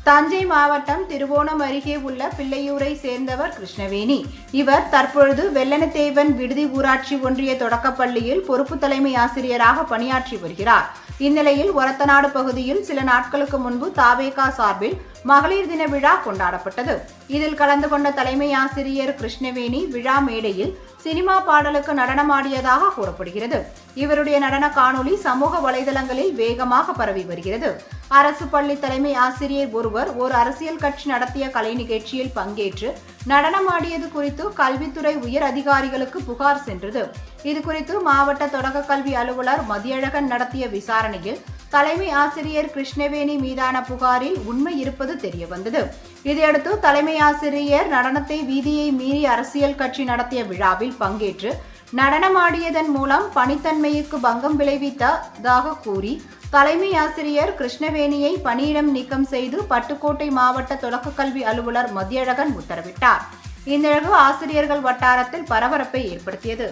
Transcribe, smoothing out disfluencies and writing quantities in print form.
தஞ்சை மாவட்டம் திருவோணம் அருகே உள்ள பிள்ளையூரை சேர்ந்தவர் கிருஷ்ணவேணி. இவர் தற்பொழுது வெள்ளனத்தேவன் விடுதி ஊராட்சி ஒன்றிய தொடக்கப்பள்ளியில் பொறுப்பு தலைமை ஆசிரியராக பணியாற்றி வருகிறார். இந்நிலையில் ஒரத்தநாடு பகுதியில் சில நாட்களுக்கு முன்பு தாவேகா சார்பில் மகளிர் தின விழா கொண்டாடப்பட்டது. இதில் கலந்து கொண்ட தலைமை ஆசிரியர் கிருஷ்ணவேணி விழா மேடையில் சினிமா பாடலுக்கு நடனமாடியதாக கூறப்படுகிறது. இவருடைய நடன காணொலி சமூக வலைதளங்களில் வேகமாக பரவி வருகிறது. அரசு பள்ளி தலைமை ஆசிரியர் ஒருவர் ஒரு அரசியல் கட்சி நடத்திய கலை நிகழ்ச்சியில் பங்கேற்று நடனமாடியது குறித்து கல்வித்துறை உயர் அதிகாரிகளுக்கு புகார் சென்றது. இதுகுறித்து மாவட்ட தொடக்க கல்வி அலுவலர் மதியழகன் நடத்திய விசாரணையில் தலைமை ஆசிரியர் கிருஷ்ணவேணி மீதான புகாரில் உண்மை இருப்பது தெரியவந்தது. இதையடுத்து தலைமை ஆசிரியர் நடனத்தை வீதியை மீறி அரசியல் கட்சி நடத்திய விழாவில் பங்கேற்று நடனமாடியதன் மூலம் பணித்தன்மைக்கு பங்கம் விளைவித்ததாக கூறி தலைமை ஆசிரியர் கிருஷ்ணவேணியை பணியிடம் நீக்கம் செய்து பட்டுக்கோட்டை மாவட்ட தொடக்க கல்வி அலுவலர் மதியழகன் உத்தரவிட்டார். இந்த நிகழ்வு ஆசிரியர்கள் வட்டாரத்தில் பரபரப்பை ஏற்படுத்தியது.